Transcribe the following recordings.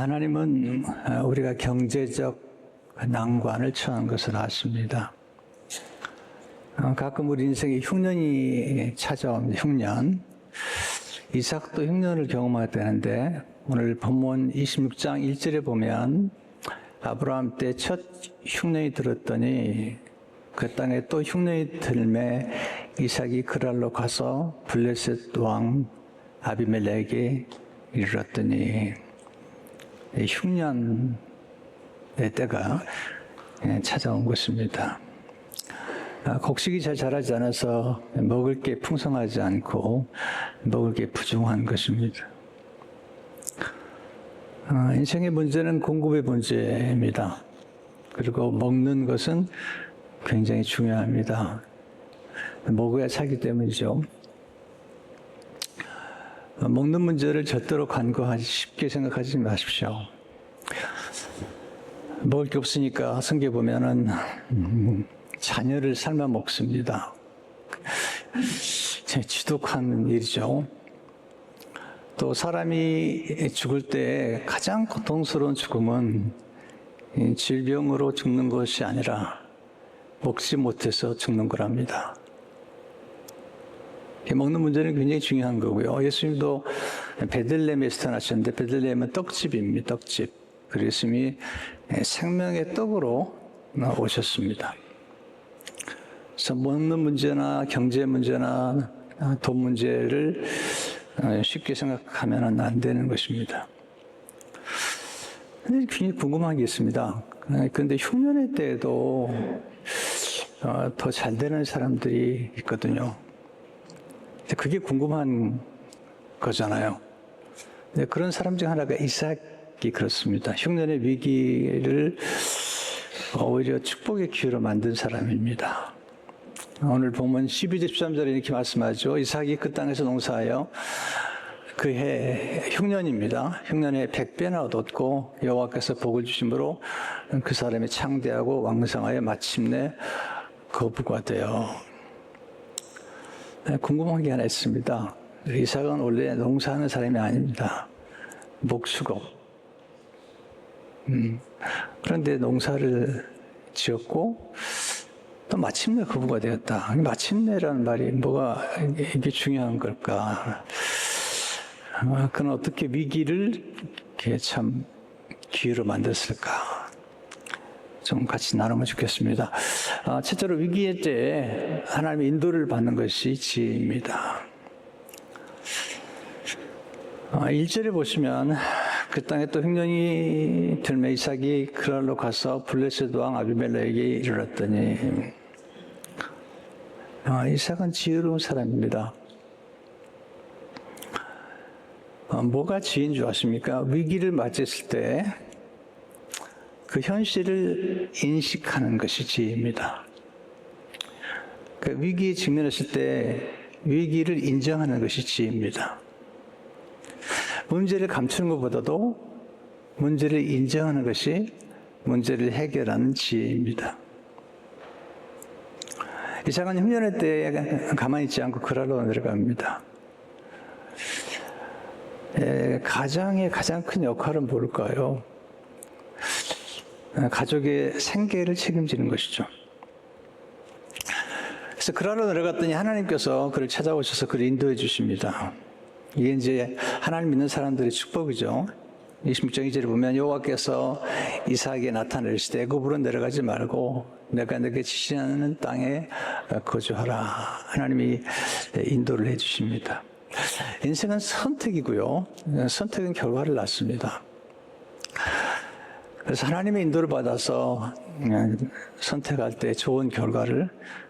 하나님은 우리가 경제적 난관을 처한 것을 아십니다. 가끔 우리 인생에 흉년이 찾아옵니다. 흉년. 이삭도 흉년을 경험하게 되는데 오늘 본문 26장 1절에 보면 아브라함 때 첫 흉년이 들었더니 그 땅에 또 흉년이 들매 이삭이 그랄로 가서 블레셋 왕 아비멜렉에게 이르렀더니 흉년의 때가 찾아온 것입니다. 곡식이 잘 자라지 않아서 먹을 게 풍성하지 않고 먹을 게 부족한 것입니다. 인생의 문제는 공급의 문제입니다. 그리고 먹는 것은 굉장히 중요합니다. 먹어야 살기 때문이죠. 먹는 문제를 절대로 간과하지 쉽게 생각하지 마십시오. 먹을 게 없으니까 성경에 보면은 자녀를 삶아 먹습니다. 지독한 일이죠. 또 사람이 죽을 때 가장 고통스러운 죽음은 질병으로 죽는 것이 아니라 먹지 못해서 죽는 거랍니다. 먹는 문제는 굉장히 중요한 거고요. 예수님도 베들레헴에서 태어나셨는데 베들레헴은 떡집입니다. 떡집. 그리고 예수님이 생명의 떡으로 오셨습니다. 그래서 먹는 문제나 경제 문제나 돈 문제를 쉽게 생각하면 안 되는 것입니다. 근데 굉장히 궁금한 게 있습니다. 그런데 흉년의 때에도 더 잘 되는 사람들이 있거든요. 그게 궁금한 거잖아요. 그런 사람 중 하나가 이삭이 그렇습니다. 흉년의 위기를 오히려 축복의 기회로 만든 사람입니다. 오늘 보면 12절 13절에 이렇게 말씀하죠. 이삭이 그 땅에서 농사하여 그 해 흉년입니다. 흉년에 100배나 얻었고 여호와께서 복을 주심으로 그 사람이 창대하고 왕성하여 마침내 거부가 되어. 궁금한 게 하나 있습니다. 이삭은 원래 농사하는 사람이 아닙니다. 목수고. 그런데 농사를 지었고 또 마침내 거부가 되었다. 마침내라는 말이 뭐가 이게 중요한 걸까? 그는 어떻게 위기를 이렇게 참 기회로 만들었을까? 좀 같이 나누면 좋겠습니다. 첫째로 위기의 때 하나님의 인도를 받는 것이 지혜입니다. 1절에 보시면 그 땅에 또 흉년이 들매 이삭이 그랄로 가서 블레셋 왕 아비멜렉에게 이르렀더니 이삭은 지혜로운 사람입니다. 뭐가 지혜인 줄 아십니까? 위기를 맞이했을 때 그 현실을 인식하는 것이 지혜입니다. 그 위기에 직면했을 때 위기를 인정하는 것이 지혜입니다. 문제를 감추는 것보다도 문제를 인정하는 것이 문제를 해결하는 지혜입니다. 이삭은 흉년의 때에 가만히 있지 않고 그랄로 내려갑니다. 가장의 가장 큰 역할은 뭘까요? 가족의 생계를 책임지는 것이죠. 그래서 그랄로 내려갔더니 하나님께서 그를 찾아오셔서 그를 인도해 주십니다. 이게 이제 하나님 믿는 사람들의 축복이죠. 26장 2절에 보면 여호와께서 이삭에게 나타내시되 애굽으로 내려가지 말고 내가 너에게 지시하는 땅에 거주하라. 하나님이 인도를 해 주십니다. 인생은 선택이고요. 선택은 결과를 낳습니다. 그래서 하나님의 인도를 받아서 선택할 때 좋은 결과를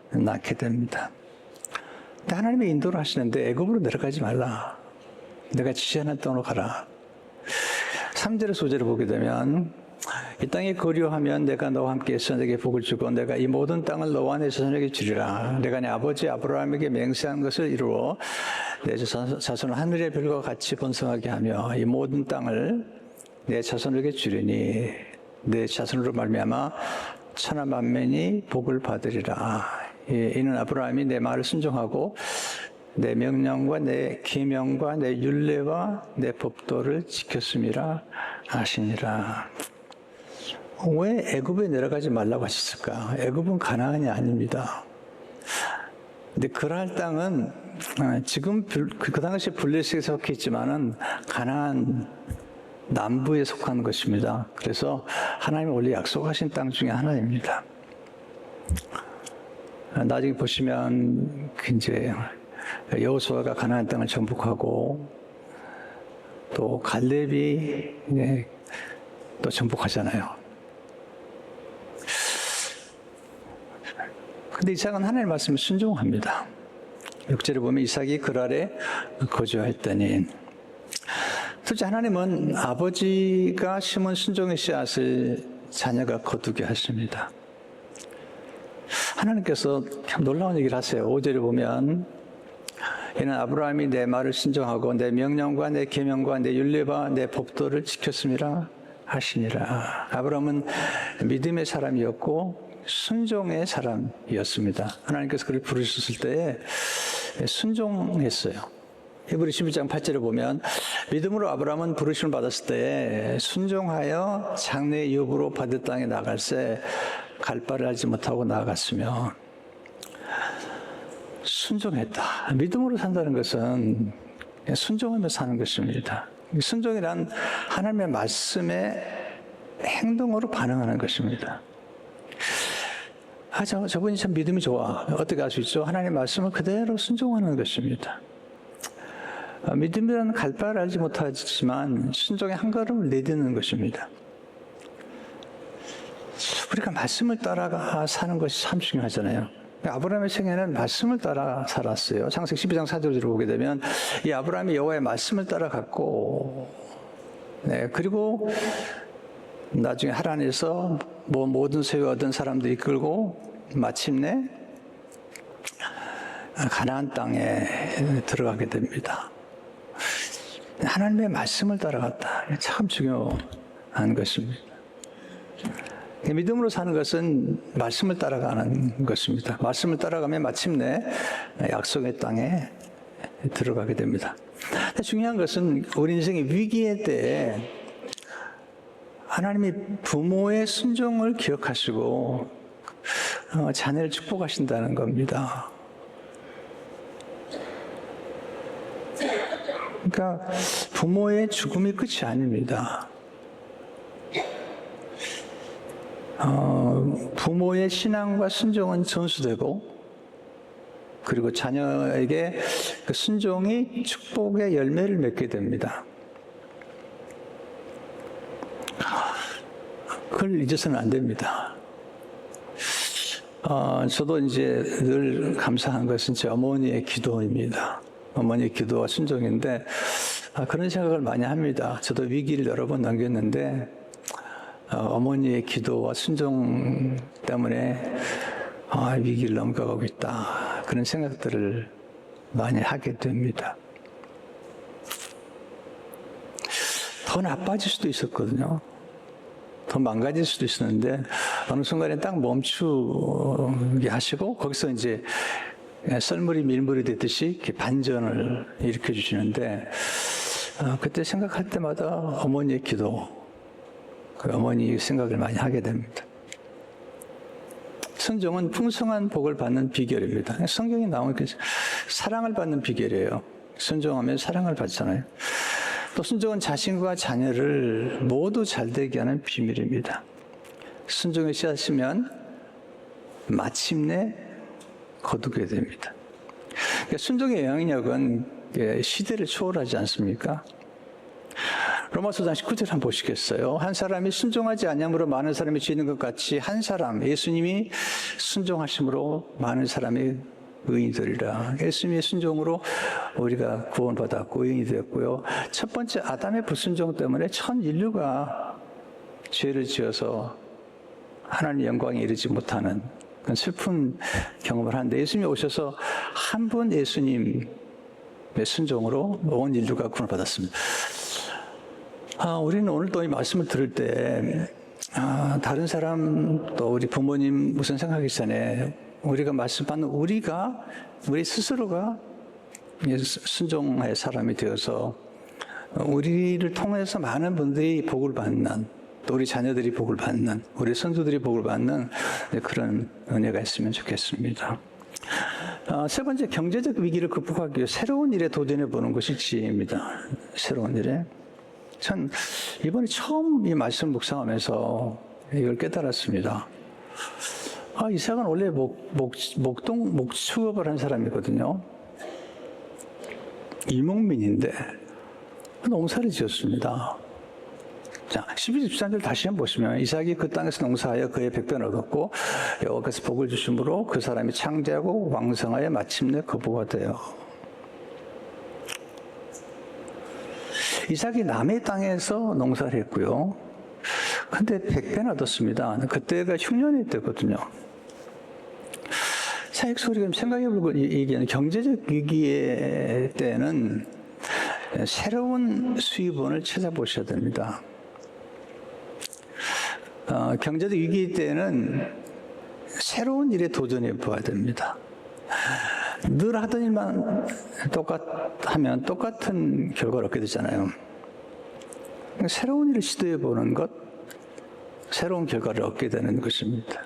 낳게 됩니다. 근데 하나님의 인도를 하시는데 애굽으로 내려가지 말라. 내가 지시하는 땅으로 가라. 3절의 소재를 보게 되면 이 땅에 거류하면 내가 너와 함께해서 내게 복을 주고 내가 이 모든 땅을 너와 내 자손에게 주리라. 내가 내 아버지 아브라함에게 맹세한 것을 이루어 내 자손을 하늘의 별과 같이 번성하게 하며 이 모든 땅을 내 자손에게 주리니 내 자손으로 말미암아 천하 만민이 복을 받으리라. 이는 아브라함이 내 말을 순종하고 내 명령과 내 계명과 내 율례와 내 법도를 지켰음이라 하시니라. 왜 애굽에 내려가지 말라고 하셨을까? 애굽은 가나안이 아닙니다. 근데 그랄 땅은 지금 그 당시 블레셋에 속해 있지만은 가나안 남부에 속한 것입니다. 그래서 하나님이 원래 약속하신 땅 중에 하나입니다. 나중에 보시면 이제 여호수아가 가나안 땅을 정복하고 또 갈렙이 또 정복하잖아요. 근데 이삭은 하나님의 말씀에 순종합니다. 6절에 보면 이삭이 그랄에 거주하였더니, 솔직히 하나님은 아버지가 심은 순종의 씨앗을 자녀가 거두게 하십니다. 하나님께서 참 놀라운 얘기를 하세요. 5절에 보면 이는 아브라함이 내 말을 순종하고 내 명령과 내 계명과 내 율례와 내 법도를 지켰음이라 하시니라. 아브라함은 믿음의 사람이었고 순종의 사람이었습니다. 하나님께서 그를 부르셨을 때에 순종했어요. 히브리 11장 8절에 보면 믿음으로 아브라함은 부르심을 받았을 때에 순종하여 장래의 유업으로 받을 땅에 나갈새 갈 바를 알지 못하고 나아갔으며, 순종했다. 믿음으로 산다는 것은 순종하며 사는 것입니다. 순종이란 하나님의 말씀에 행동으로 반응하는 것입니다. 저분이 참 믿음이 좋아. 어떻게 알 수 있죠? 하나님의 말씀을 그대로 순종하는 것입니다. 믿음이라는 갈 바를 알지 못하지만 순종의 한 걸음을 내딛는 것입니다. 우리가 말씀을 따라가 사는 것이 참 중요하잖아요. 아브라함의 생애는 말씀을 따라 살았어요. 창세기 12장 4절을 보게 되면 이 아브라함이 여호와의 말씀을 따라갔고, 그리고 나중에 하란에서 모든 소유 얻은 사람들 이끌고 마침내 가나안 땅에 들어가게 됩니다. 하나님의 말씀을 따라갔다. 참 중요한 것입니다. 믿음으로 사는 것은 말씀을 따라가는 것입니다. 말씀을 따라가면 마침내 약속의 땅에 들어가게 됩니다. 중요한 것은 우리 인생의 위기의 때에 하나님이 부모의 순종을 기억하시고 자녀를 축복하신다는 겁니다. 그러니까 부모의 죽음이 끝이 아닙니다. 부모의 신앙과 순종은 전수되고, 그리고 자녀에게 그 순종이 축복의 열매를 맺게 됩니다. 그걸 잊어서는 안 됩니다. 저도 이제 늘 감사한 것은 제 어머니의 기도입니다. 어머니의 기도와 순종인데, 그런 생각을 많이 합니다. 저도 위기를 여러 번 넘겼는데, 어머니의 기도와 순종 때문에 위기를 넘겨가고 있다. 그런 생각들을 많이 하게 됩니다. 더 나빠질 수도 있었거든요. 더 망가질 수도 있었는데 어느 순간에 딱 멈추게 하시고 거기서 이제 썰물이 밀물이 되듯이 이렇게 반전을 일으켜 주시는데, 그때 생각할 때마다 어머니의 기도, 그 어머니 생각을 많이 하게 됩니다. 순종은 풍성한 복을 받는 비결입니다. 성경에 나오는 사랑을 받는 비결이에요. 순종하면 사랑을 받잖아요. 또 순종은 자신과 자녀를 모두 잘되게 하는 비밀입니다. 순종에 씨앗이면 마침내 거두게 됩니다. 그러니까 순종의 영향력은 시대를 초월하지 않습니까? 로마서 5장 19절 한번 보시겠어요? 한 사람이 순종하지 아니함으로 많은 사람이 지는 것 같이 한 사람, 예수님이 순종하심으로 많은 사람이 의인이 되리라. 예수님의 순종으로 우리가 구원받았고 의인이 되었고요. 첫 번째 아담의 불순종 때문에 전 인류가 죄를 지어서 하나님의 영광에 이르지 못하는 그런 슬픈 경험을 하는데, 예수님이 오셔서 한 분 예수님의 순종으로 온 인류가 구원받았습니다. 우리는 오늘 또 이 말씀을 들을 때 다른 사람 또 우리 부모님 무슨 생각하기 전에 우리가 말씀 받는 우리 스스로가 순종의 사람이 되어서 우리를 통해서 많은 분들이 복을 받는, 또 우리 자녀들이 복을 받는, 우리 선수들이 복을 받는 그런 은혜가 있으면 좋겠습니다. 세 번째, 경제적 위기를 극복하기 위해 새로운 일에 도전해 보는 것이 지혜입니다. 새로운 일에. 전 이번에 처음 이 말씀 묵상하면서 이걸 깨달았습니다. 이삭은 원래 목축업을 한 사람이거든요. 이목민인데 농사를 지었습니다. 자, 12절 13절 다시 한번 보시면 이삭이 그 땅에서 농사하여 그의 백배를 얻었고 여호와께서 복을 주심으로 그 사람이 창대하고 왕성하여 마침내 거부가 되어. 이삭이 남의 땅에서 농사를 했고요. 근데 100배나 얻었습니다. 그때가 흉년의 때거든요. 사익소리가 생각해보고 얘기하는 경제적 위기의 때는 새로운 수입원을 찾아보셔야 됩니다. 경제적 위기 때는 새로운 일에 도전해 봐야 됩니다. 늘 하던 일만 하면 똑같은 결과를 얻게 되잖아요. 새로운 일을 시도해 보는 것, 새로운 결과를 얻게 되는 것입니다.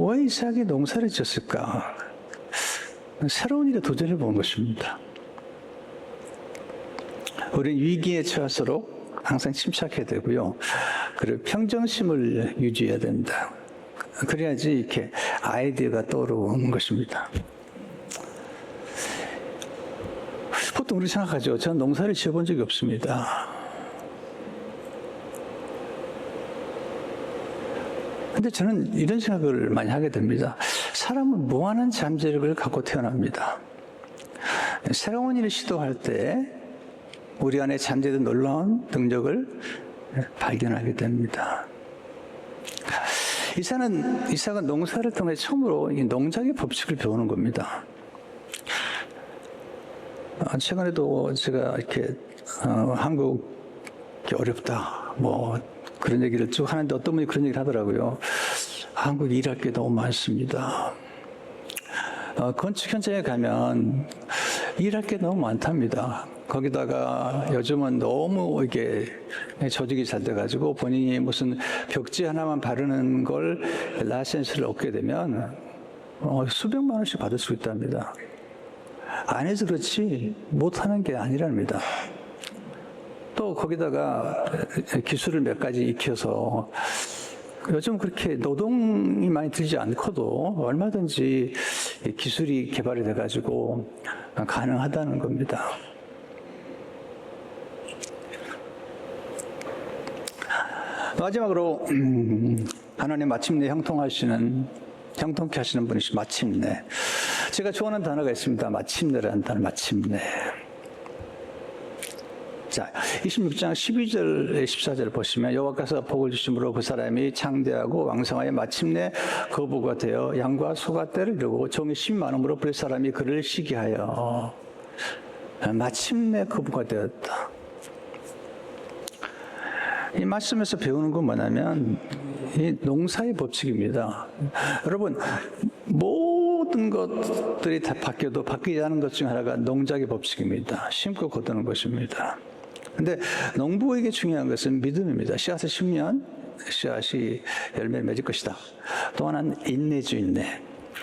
왜 이삭이 농사를 지었을까? 새로운 일에 도전해 본 것입니다. 우리는 위기에 처할수록 항상 침착해야 되고요. 그리고 평정심을 유지해야 됩니다. 그래야지 이렇게 아이디어가 떠오르는 것입니다. 보통 우리 생각하죠. 저는 농사를 지어본 적이 없습니다. 근데 저는 이런 생각을 많이 하게 됩니다. 사람은 무한한 잠재력을 갖고 태어납니다. 새로운 일을 시도할 때 우리 안에 잠재된 놀라운 능력을 발견하게 됩니다. 이삭은 농사를 통해 처음으로 농작의 법칙을 배우는 겁니다. 최근에도 제가 이렇게 한국이 어렵다 뭐 그런 얘기를 쭉 하는데 어떤 분이 그런 얘기를 하더라고요. 한국에 일할 게 너무 많습니다. 건축 현장에 가면 일할 게 너무 많답니다. 거기다가 요즘은 너무 이게 조직이 잘 돼가지고 본인이 무슨 벽지 하나만 바르는 걸 라이센스를 얻게 되면 수백만 원씩 받을 수 있답니다. 안 해서 그렇지 못하는 게 아니랍니다. 또 거기다가 기술을 몇 가지 익혀서 요즘 그렇게 노동이 많이 들지 않고도 얼마든지 기술이 개발이 돼가지고 가능하다는 겁니다. 마지막으로 하나님 마침내 형통케 하시는 분이시 마침내. 제가 좋아하는 단어가 있습니다. 마침내라는 단어, 마침내. 자, 26장 12절, 14절 보시면 여호와께서 복을 주심으로 그 사람이 창대하고 왕성하여 마침내 거부가 되어 양과 소가 떼를 이루고 종이 10만원으로 볼 사람이 그를 시기하여 마침내 거부가 되었다. 이 말씀에서 배우는 건 뭐냐면 이 농사의 법칙입니다. 여러분 모든 것들이 다 바뀌어도 바뀌지 않은 것 중 하나가 농작의 법칙입니다. 심고 거두는 것입니다. 근데 농부에게 중요한 것은 믿음입니다. 씨앗을 심으면 씨앗이 열매를 맺을 것이다. 또 하나는 인내주 인내.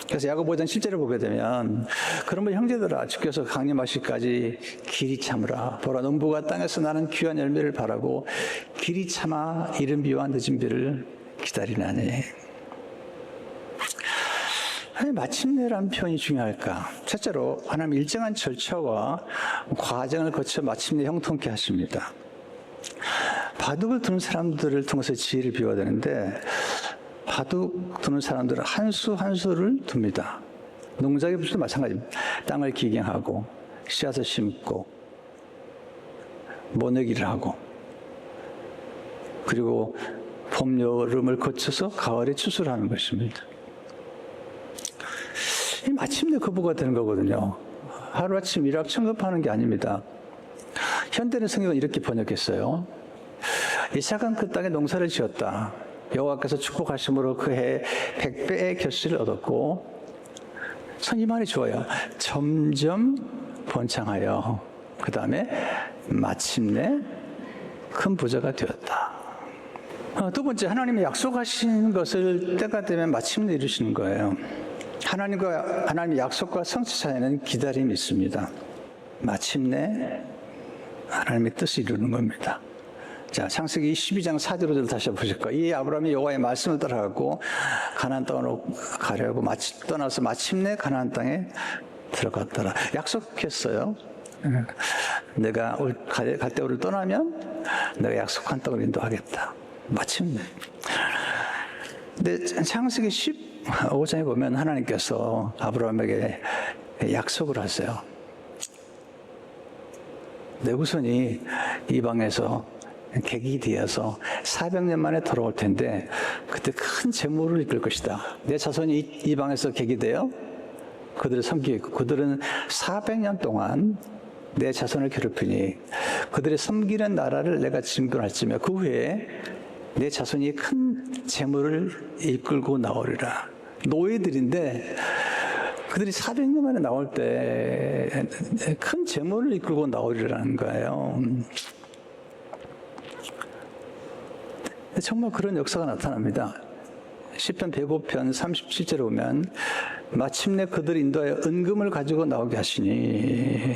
그래서 야고보 5장 실제로 보게 되면 그러면 형제들아 주께서 강림하시기까지 길이 참으라. 보라 농부가 땅에서 나는 귀한 열매를 바라고 길이 참아 이른 비와 늦은 비를 기다리나니. 마침내라는 표현이 중요할까? 첫째로 하나님 일정한 절차와 과정을 거쳐 마침내 형통케 하십니다. 바둑을 두는 사람들을 통해서 지혜를 비워야 되는데 바둑 두는 사람들은 한 수 한 수를 둡니다. 농작의 법칙도 마찬가지입니다. 땅을 기경하고 씨앗을 심고 모내기를 하고 그리고 봄, 여름을 거쳐서 가을에 추수를 하는 것입니다. 이 마침내 거부가 되는 거거든요. 하루아침 일확 천급하는 게 아닙니다. 현대는 성경은 이렇게 번역했어요. 이삭은 그 땅에 농사를 지었다. 여호와께서 축복하심으로 그 해 100배의 결실을 얻었고 이 말이 좋아요. 점점 번창하여 그 다음에 마침내 큰 부자가 되었다. 두 번째, 하나님이 약속하신 것을 때가 되면 마침내 이루시는 거예요. 하나님의 약속과 성취 사이에는 기다림이 있습니다. 마침내 하나님의 뜻을 이루는 겁니다. 자, 창세기 12장 4절을 다시 보실 거예요. 이 아브라함이 여호와의 말씀을 따라가고 가나안 땅으로 가려고 떠나서 마침내 가나안 땅에 들어갔더라. 약속했어요. 내가 갈 때 우리를 떠나면 내가 약속한 땅을 인도하겠다. 마침내. 근데 창세기 15장에 보면 하나님께서 아브라함에게 약속을 하세요. 내 후손이 이방에서 객이 되어서 400년 만에 돌아올 텐데 그때 큰 재물을 이끌 것이다. 내 자손이 이방에서 객이 되어 그들을 섬기고 그들은 400년 동안 내 자손을 괴롭히니 그들의 섬기는 나라를 내가 진군할지며 그 후에 내 자손이 큰 재물을 이끌고 나오리라. 노예들인데 그들이 400년 만에 나올 때 큰 재물을 이끌고 나오리라는 거예요. 정말 그런 역사가 나타납니다. 시편 105편 37절에 보면 마침내 그들을 인도하여 은금을 가지고 나오게 하시니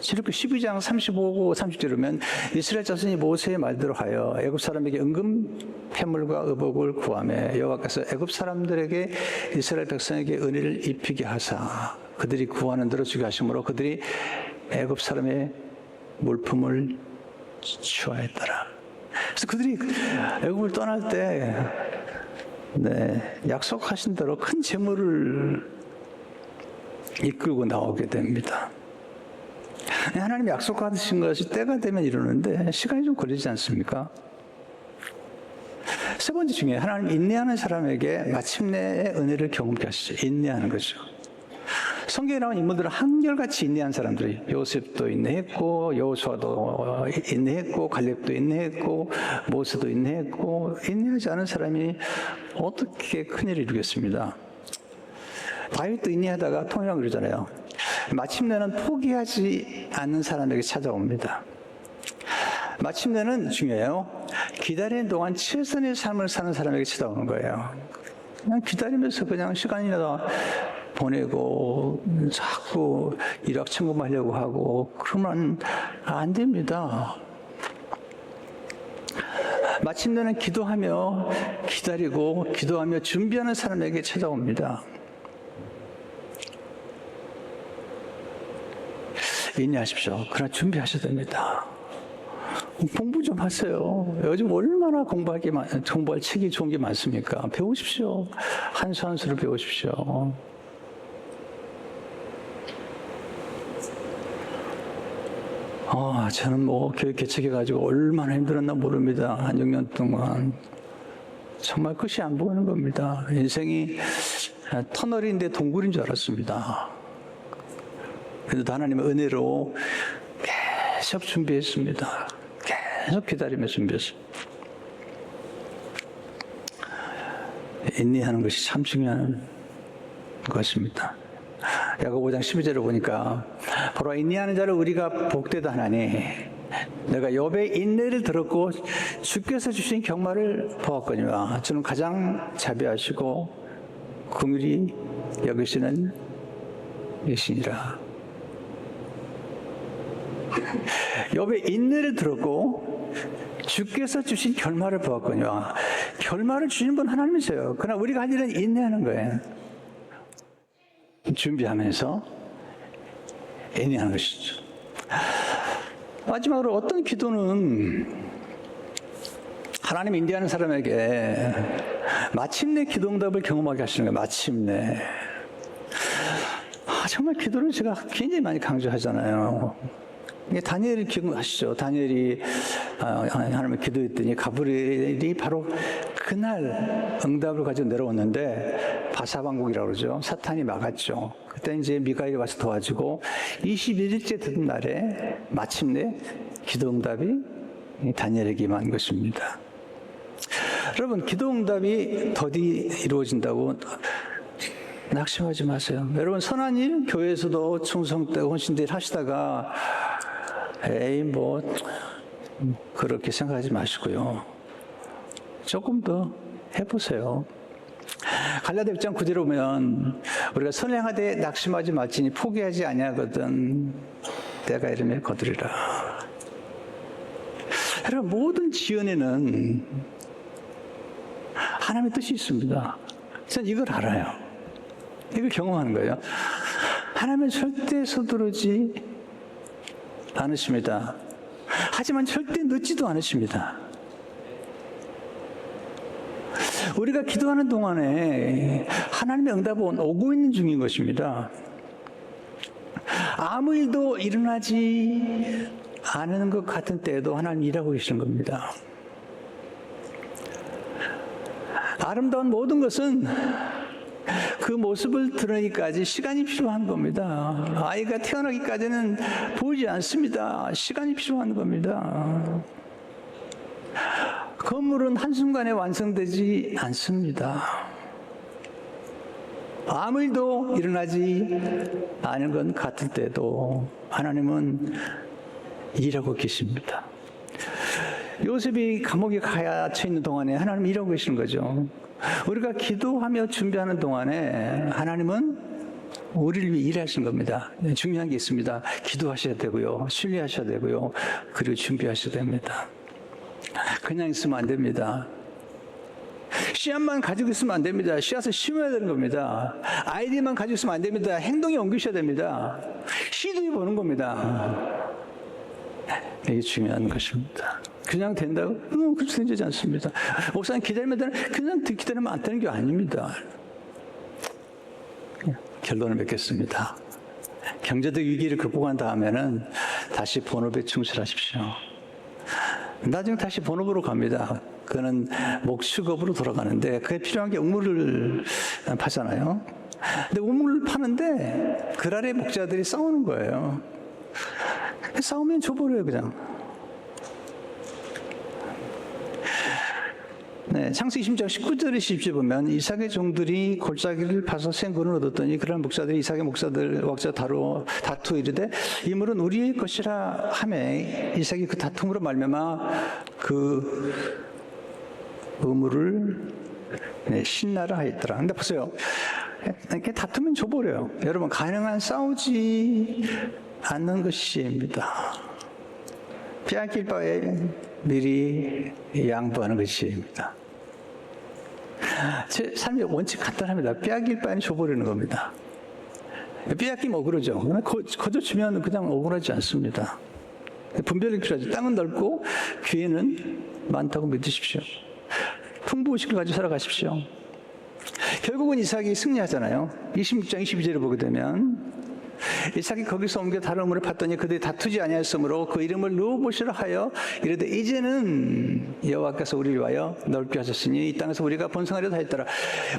출애굽기 12장 35, 30절에 보면 이스라엘 자손이 모세의 말대로 하여 애굽 사람에게 은금 패물과 의복을 구하며 여호와께서 애굽 사람들에게 이스라엘 백성에게 은혜를 입히게 하사 그들이 구하는 대로 주게 하심으로 그들이 애굽 사람의 물품을 취하였더라. 그래서 그들이 애굽을 떠날 때 약속하신 대로 큰 재물을 이끌고 나오게 됩니다. 하나님이 약속하신 것이 때가 되면 이루는데 시간이 좀 걸리지 않습니까? 세 번째 중에 하나님 인내하는 사람에게 마침내 은혜를 경험케 하시죠. 인내하는 거죠. 성경에 나온 인물들은 한결같이 인내한 사람들이 요셉도 인내했고 여호수아도 인내했고 갈렙도 인내했고 모세도 인내했고 인내하지 않은 사람이 어떻게 큰일을 이루겠습니다. 다윗도 인내하다가 통일왕 이루잖아요. 마침내는 포기하지 않는 사람에게 찾아옵니다. 마침내는 중요해요. 기다리는 동안 최선의 삶을 사는 사람에게 찾아오는 거예요. 그냥 기다리면서 그냥 시간이나 보내고 자꾸 일확천금하려고 하고 그러면 안 됩니다. 마침내는 기도하며 기다리고 기도하며 준비하는 사람에게 찾아옵니다. 인내하십시오. 그러나 준비하셔야 됩니다. 공부 좀 하세요. 요즘 얼마나 공부할 책이 좋은 게 많습니까? 배우십시오. 한 수 한 수를 배우십시오. 저는 교육 개척해가지고 얼마나 힘들었나 모릅니다. 한 6년 동안. 정말 끝이 안 보이는 겁니다. 인생이 터널인데 동굴인 줄 알았습니다. 그래도 하나님의 은혜로 계속 준비했습니다. 계속 기다리며 준비했습니다. 인내하는 것이 참 중요한 것입니다. 야고보 5장 12절을 보니까 보라 인내하는 자를 우리가 복되다 하나니 내가 욥의 인내를 들었고 주께서 주신 경마를 보았거니와 저는 가장 자비하시고 긍휼히 여기시는 이시니라. 욥의 인내를 들었고 주께서 주신 결말을 보았거니와 결말을 주신 분 하나님이세요. 그러나 우리가 할 일은 인내하는 거예요. 준비하면서 인내하는 것이죠. 마지막으로 어떤 기도는 하나님 인내하는 사람에게 마침내 기도 응답을 경험하게 하시는 거예요. 마침내. 정말 기도를 제가 굉장히 많이 강조하잖아요. 다니엘을 기억하시죠? 다니엘이 하나님을 기도했더니 가브리엘이 바로 그날 응답을 가지고 내려왔는데 바사반국이라고 그러죠. 사탄이 막았죠. 그때 이제 미가엘이 와서 도와주고 21일째 되던 날에 마침내 기도 응답이 다니엘에게 임한 것입니다. 여러분, 기도 응답이 더디 이루어진다고 낙심하지 마세요. 여러분, 선한 일, 교회에서도 충성되고 헌신들 하시다가 에이 뭐 그렇게 생각하지 마시고요. 조금 더 해보세요. 갈라디아 6장 9절에 보면 우리가 선행하되 낙심하지 말지니 포기하지 아니하거든 때가 이르매 거두리라. 여러분, 모든 지연에는 하나님의 뜻이 있습니다. 저는 이걸 알아요. 이걸 경험하는 거예요. 하나님은 절대 서두르지 않으십니다. 하지만 절대 늦지도 않으십니다. 우리가 기도하는 동안에 하나님의 응답은 오고 있는 중인 것입니다. 아무 일도 일어나지 않은 것 같은 때에도 하나님 일하고 계시는 겁니다. 아름다운 모든 것은 그 모습을 드러내기까지 시간이 필요한 겁니다. 아이가 태어나기까지는 보이지 않습니다. 시간이 필요한 겁니다. 건물은 한순간에 완성되지 않습니다. 아무 일도 일어나지 않은 것 같을 때도 하나님은 일하고 계십니다. 요셉이 감옥에 갇혀 있는 동안에 하나님은 일하고 계시는 거죠. 우리가 기도하며 준비하는 동안에 하나님은 우리를 위해 일하시는 겁니다. 중요한 게 있습니다. 기도하셔야 되고요. 신뢰하셔야 되고요. 그리고 준비하셔야 됩니다. 그냥 있으면 안 됩니다. 씨앗만 가지고 있으면 안 됩니다. 씨앗을 심어야 되는 겁니다. 아이디어만 가지고 있으면 안 됩니다. 행동에 옮기셔야 됩니다. 시도해 보는 겁니다. 이게 중요한 것입니다. 그냥 된다고? 그렇게 되지 않습니다. 목사님 기다리면 되는, 그냥 기다리면 안 되는 게 아닙니다. 결론을 맺겠습니다. 경제적 위기를 극복한 다음에는 다시 본업에 충실하십시오. 나중에 다시 본업으로 갑니다. 그거는 목축업으로 돌아가는데 그게 필요한 게 우물을 파잖아요. 근데 우물을 파는데 그 아래 목자들이 싸우는 거예요. 싸우면 줘버려요, 그냥. 네, 창세기 20장 19절에 10절 보면 이삭의 종들이 골짜기를 파서 생군을 얻었더니 그런 목사들이 이삭의 목자들과 다투어 이르되 이 물은 우리의 것이라 하매 이삭이 그 다툼으로 말미암아 그 우물을 신나라 하였더라. 근데 보세요. 이렇게 다투면 줘버려요. 여러분, 가능한 싸우지 않는 것입니다. 빼앗길 바에 미리 양보하는 것입니다. 제 삶의 원칙 간단합니다. 빼앗길 바에는 줘버리는 겁니다. 빼앗기면 억울하죠. 거저 주면 그냥 억울하지 않습니다. 분별이 필요하죠. 땅은 넓고 기회는 많다고 믿으십시오. 풍부의식을 가지고 살아가십시오. 결국은 이삭이 승리하잖아요. 26장 22절을 보게 되면 이삭이 거기서 옮겨 다른 우물을 팠더니 그들이 다투지 아니하였으므로 그 이름을 르호봇이라 하여 이르되 이제는 여호와께서 우리를 위하여 넓게 하셨으니 이 땅에서 우리가 번성하려다 했더라.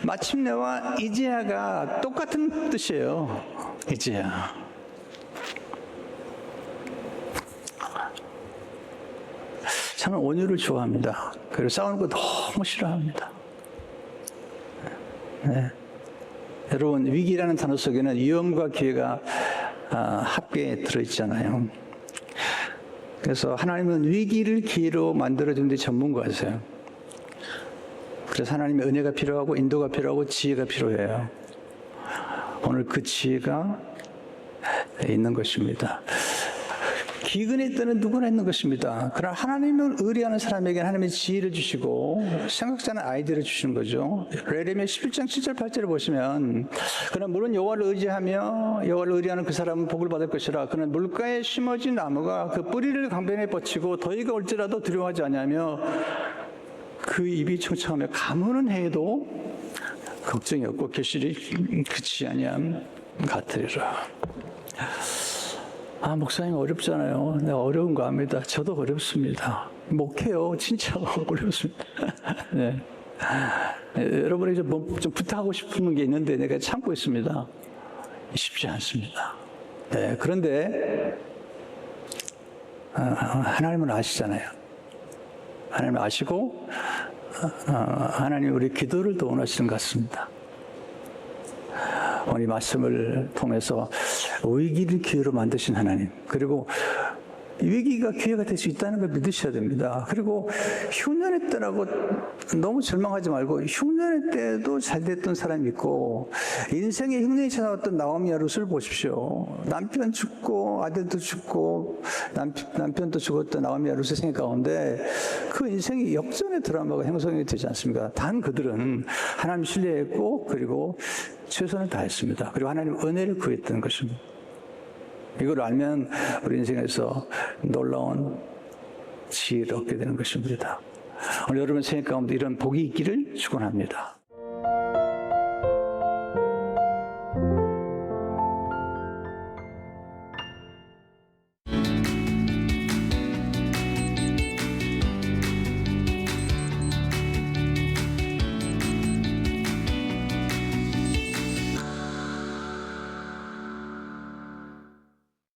마침내와 이제야가 똑같은 뜻이에요. 이제야. 저는 온유를 좋아합니다. 그리고 싸우는 거 너무 싫어합니다. 네. 여러분, 위기라는 단어 속에는 위험과 기회가 함께 들어있잖아요. 그래서 하나님은 위기를 기회로 만들어주는 데 전문가세요. 그래서 하나님의 은혜가 필요하고 인도가 필요하고 지혜가 필요해요. 오늘 그 지혜가 있는 것입니다. 기근의 때는 누구나 있는 것입니다. 그러나 하나님을 의뢰하는 사람에게 하나님의 지혜를 주시고 생각자는 아이디어를 주시는 거죠. 레레미야 11장 7절 8절을 보시면 그러나 물은 여호와를 의지하며 여호와를 의뢰하는 그 사람은 복을 받을 것이라. 그는 물가에 심어진 나무가 그 뿌리를 강변에 뻗치고 더위가 올지라도 두려워하지 아니하며 그 입이 청청하며 가무는 해도 걱정이 없고 결실이 그치 아니함 같으리라. 목사님 어렵잖아요. 네, 어려운 거 압니다. 저도 어렵습니다. 목해요. 진짜 어렵습니다. 네. 여러분에게 좀 부탁하고 싶은 게 있는데 내가 참고 있습니다. 쉽지 않습니다. 네, 그런데 하나님은 아시잖아요. 하나님은 아시고 하나님 우리 기도를 더 원하시는 것 같습니다. 오늘 이 말씀을 통해서 위기를 기회로 만드신 하나님, 그리고 위기가 기회가 될 수 있다는 걸 믿으셔야 됩니다. 그리고 흉년의 때라고 너무 절망하지 말고 흉년의 때도 잘 됐던 사람이 있고 인생의 흉년이 찾아왔던 나오미와 룻을 보십시오. 남편 죽고 아들도 죽고 남편도 죽었던 나오미와 룻의 생애 가운데 그 인생이 역전의 드라마가 형성이 되지 않습니까? 단 그들은 하나님 신뢰했고 그리고 최선을 다했습니다. 그리고 하나님 은혜를 구했던 것입니다. 이걸 알면 우리 인생에서 놀라운 지혜를 얻게 되는 것입니다. 오늘 여러분 생각 가운데 이런 복이 있기를 축원합니다.